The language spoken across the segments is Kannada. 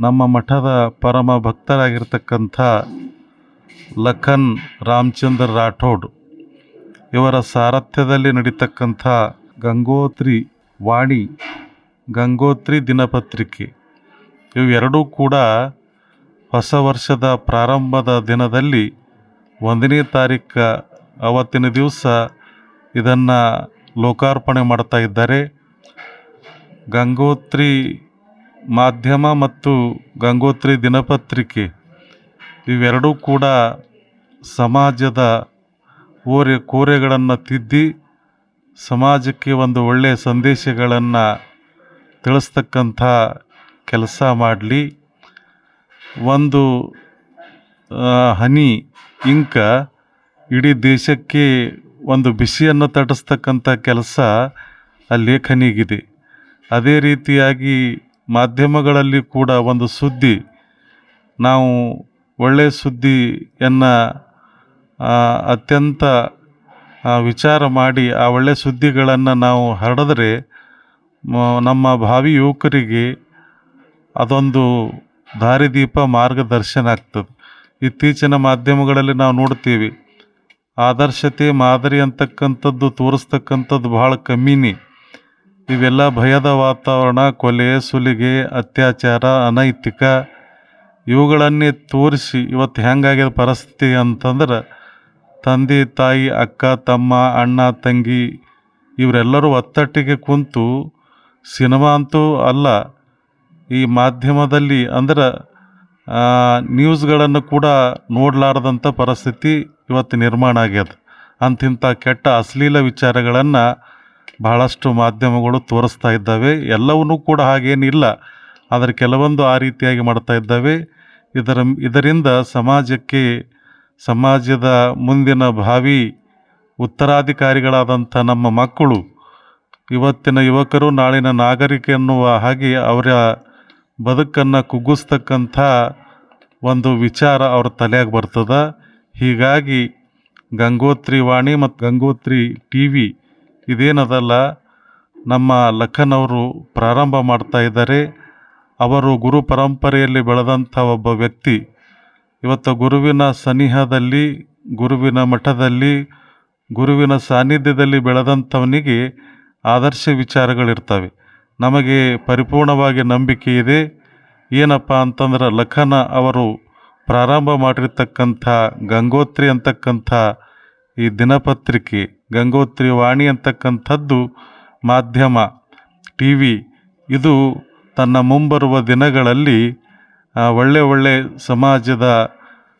ನಮ್ಮ ಮಠದ ಪರಮ ಭಕ್ತರಾಗಿರ್ತಕ್ಕಂಥ ಲಖನ್ ರಾಮಚಂದ್ರ ರಾಠೋಡ್ ಇವರ ಸಾರಥ್ಯದಲ್ಲಿ ನಡೀತಕ್ಕಂಥ ಗಂಗೋತ್ರಿ ವಾಣಿ, ಗಂಗೋತ್ರಿ ದಿನಪತ್ರಿಕೆ ಇವೆರಡೂ ಕೂಡ ಹೊಸ ವರ್ಷದ ಪ್ರಾರಂಭದ ದಿನದಲ್ಲಿ 1ನೇ ತಾರೀಕು ಅವತ್ತಿನ ದಿವಸ ಇದನ್ನು ಲೋಕಾರ್ಪಣೆ ಮಾಡ್ತಾ ಇದ್ದಾರೆ. ಗಂಗೋತ್ರಿ ಮಾಧ್ಯಮ ಮತ್ತು ಗಂಗೋತ್ರಿ ದಿನಪತ್ರಿಕೆ ಇವೆರಡೂ ಕೂಡ ಸಮಾಜದ ಕೋರೆಗಳನ್ನು ತಿದ್ದಿ ಸಮಾಜಕ್ಕೆ ಒಂದು ಒಳ್ಳೆಯ ಸಂದೇಶಗಳನ್ನು ತಿಳಿಸ್ತಕ್ಕಂಥ ಕೆಲಸ ಮಾಡಲಿ. ಒಂದು ಹನಿ ಇಂಕ ಇಡೀ ದೇಶಕ್ಕೆ ಒಂದು ಬಿಸಿಯನ್ನು ತಟ್ಟಿಸ್ತಕ್ಕಂಥ ಕೆಲಸ ಆ ಲೇಖನಿಗಿದೆ. ಅದೇ ರೀತಿಯಾಗಿ ಮಾಧ್ಯಮಗಳಲ್ಲಿ ಕೂಡ ಒಂದು ಸುದ್ದಿ, ನಾವು ಒಳ್ಳೆಯ ಸುದ್ದಿಯನ್ನು ಅತ್ಯಂತ ವಿಚಾರ ಮಾಡಿ ಆ ಒಳ್ಳೆಯ ಸುದ್ದಿಗಳನ್ನು ನಾವು ಹರಡಿದ್ರೆ ನಮ್ಮ ಭಾವಿ ಯುವಕರಿಗೆ ಅದೊಂದು ದಾರಿದೀಪ, ಮಾರ್ಗದರ್ಶನ ಆಗ್ತದೆ. ಇತ್ತೀಚಿನ ಮಾಧ್ಯಮಗಳಲ್ಲಿ ನಾವು ನೋಡ್ತೀವಿ, ಆದರ್ಶತೆ ಮಾದರಿ ಅಂತಕ್ಕಂಥದ್ದು ತೋರಿಸ್ತಕ್ಕಂಥದ್ದು ಭಾಳ ಕಮ್ಮಿನೇ. ಇವೆಲ್ಲ ಭಯದ ವಾತಾವರಣ, ಕೊಲೆ, ಸುಲಿಗೆ, ಅತ್ಯಾಚಾರ, ಅನೈತಿಕ ಇವುಗಳನ್ನೇ ತೋರಿಸಿ ಇವತ್ತು ಹೆಂಗಾಗ್ಯದ ಪರಿಸ್ಥಿತಿ ಅಂತಂದ್ರೆ, ತಂದೆ ತಾಯಿ, ಅಕ್ಕ ತಮ್ಮ, ಅಣ್ಣ ತಂಗಿ ಇವರೆಲ್ಲರೂ ಒತ್ತಟ್ಟಿಗೆ ಕುಂತು ಸಿನಿಮಾ ಅಂತೂ ಅಲ್ಲ, ಈ ಮಾಧ್ಯಮದಲ್ಲಿ ಅಂದ್ರೆ ನ್ಯೂಸ್ಗಳನ್ನು ಕೂಡ ನೋಡಲಾರ್ದಂಥ ಪರಿಸ್ಥಿತಿ ಇವತ್ತು ನಿರ್ಮಾಣ ಆಗ್ಯದ. ಅಂತಿಂಥ ಕೆಟ್ಟ ಅಶ್ಲೀಲ ವಿಚಾರಗಳನ್ನು ಬಹಳಷ್ಟು ಮಾಧ್ಯಮಗಳು ತೋರಿಸ್ತಾ ಇದ್ದಾವೆ. ಎಲ್ಲವನ್ನೂ ಕೂಡ ಹಾಗೇನಿಲ್ಲ, ಆದರೆ ಕೆಲವೊಂದು ಆ ರೀತಿಯಾಗಿ ಮಾಡ್ತಾ ಇದ್ದಾವೆ. ಇದರಿಂದ ಸಮಾಜದ ಮುಂದಿನ ಭಾವಿ ಉತ್ತರಾಧಿಕಾರಿಗಳಾದಂಥ ನಮ್ಮ ಮಕ್ಕಳು, ಇವತ್ತಿನ ಯುವಕರು ನಾಳಿನ ನಾಗರಿಕ ಎನ್ನುವ ಹಾಗೆ ಅವರ ಬದುಕನ್ನು ಕುಗ್ಗಿಸ್ತಕ್ಕಂಥ ಒಂದು ವಿಚಾರ ಅವ್ರ ತಲೆಯಾಗಿ ಬರ್ತದೆ. ಹೀಗಾಗಿ ಗಂಗೋತ್ರಿ ವಾಣಿ ಮತ್ತು ಗಂಗೋತ್ರಿ TV ಇದೇನದಲ್ಲ, ನಮ್ಮ ಲಖನ್ ಅವರು ಪ್ರಾರಂಭ ಮಾಡ್ತಾ ಇದ್ದಾರೆ. ಅವರು ಗುರು ಪರಂಪರೆಯಲ್ಲಿ ಬೆಳೆದಂಥ ಒಬ್ಬ ವ್ಯಕ್ತಿ. ಇವತ್ತು ಗುರುವಿನ ಸನಿಹದಲ್ಲಿ, ಗುರುವಿನ ಮಠದಲ್ಲಿ, ಗುರುವಿನ ಸಾನ್ನಿಧ್ಯದಲ್ಲಿ ಬೆಳೆದಂಥವನಿಗೆ ಆದರ್ಶ ವಿಚಾರಗಳಿರ್ತವೆ. ನಮಗೆ ಪರಿಪೂರ್ಣವಾಗಿ ನಂಬಿಕೆ ಇದೆ. ಏನಪ್ಪ ಅಂತಂದ್ರೆ, ಲಖನ್ ಅವರು ಪ್ರಾರಂಭ ಮಾಡಿರ್ತಕ್ಕಂಥ ಗಂಗೋತ್ರಿ ಅಂತಕ್ಕಂಥ ಈ ದಿನಪತ್ರಿಕೆ, ಗಂಗೋತ್ರಿ ವಾಣಿ ಅಂತಕ್ಕಂಥದ್ದು ಮಾಧ್ಯಮ TV, ಇದು ತನ್ನ ಮುಂಬರುವ ದಿನಗಳಲ್ಲಿ ಒಳ್ಳೆ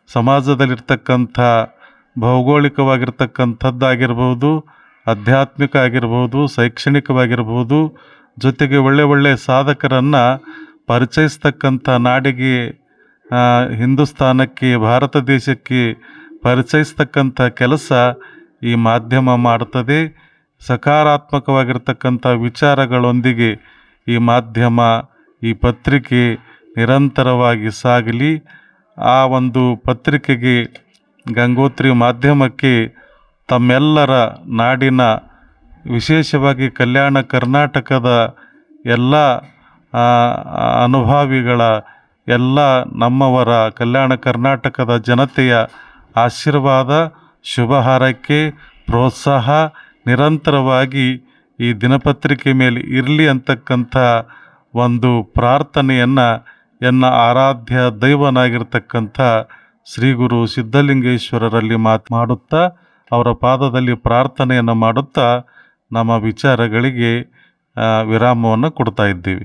ಸಮಾಜದಲ್ಲಿರ್ತಕ್ಕಂಥ ಭೌಗೋಳಿಕವಾಗಿರ್ತಕ್ಕಂಥದ್ದಾಗಿರ್ಬೋದು, ಆಧ್ಯಾತ್ಮಿಕ ಆಗಿರ್ಬೋದು, ಶೈಕ್ಷಣಿಕವಾಗಿರ್ಬೋದು, ಜೊತೆಗೆ ಒಳ್ಳೆಯ ಸಾಧಕರನ್ನು ಪರಿಚಯಿಸ್ತಕ್ಕಂಥ, ನಾಡಿಗೆ ಹಿಂದೂಸ್ತಾನಕ್ಕೆ ಭಾರತ ದೇಶಕ್ಕೆ ಪರಿಚಯಿಸ್ತಕ್ಕಂಥ ಕೆಲಸ ಈ ಮಾಧ್ಯಮ ಮಾಡ್ತದೆ. ಸಕಾರಾತ್ಮಕವಾಗಿರ್ತಕ್ಕಂಥ ವಿಚಾರಗಳೊಂದಿಗೆ ಈ ಮಾಧ್ಯಮ, ಈ ಪತ್ರಿಕೆ ನಿರಂತರವಾಗಿ ಸಾಗಲಿ. ಆ ಒಂದು ಪತ್ರಿಕೆಗೆ, ಗಂಗೋತ್ರಿ ಮಾಧ್ಯಮಕ್ಕೆ ತಮ್ಮೆಲ್ಲರ ನಾಡಿನ, ವಿಶೇಷವಾಗಿ ಕಲ್ಯಾಣ ಕರ್ನಾಟಕದ ಎಲ್ಲ ಅನುಭಾವಿಗಳ, ಎಲ್ಲ ನಮ್ಮವರ ಕಲ್ಯಾಣ ಕರ್ನಾಟಕದ ಜನತೆಯ ಆಶೀರ್ವಾದ, ಶುಭ ಹಾರೈಕೆ, ಪ್ರೋತ್ಸಾಹ ನಿರಂತರವಾಗಿ ಈ ದಿನಪತ್ರಿಕೆ ಮೇಲೆ ಇರಲಿ ಅಂತಕ್ಕಂಥ ಒಂದು ಪ್ರಾರ್ಥನೆಯನ್ನು ಎನ್ನ ಆರಾಧ್ಯ ದೈವನಾಗಿರ್ತಕ್ಕಂಥ ಶ್ರೀ ಗುರು ಸಿದ್ಧಲಿಂಗೇಶ್ವರರಲ್ಲಿ ಮಾಡುತ್ತಾ, ಅವರ ಪಾದದಲ್ಲಿ ಪ್ರಾರ್ಥನೆಯನ್ನು ಮಾಡುತ್ತಾ ನಮ್ಮ ವಿಚಾರಗಳಿಗೆ ವಿರಾಮವನ್ನು ಕೊಡ್ತಾ ಇದ್ದೀವಿ.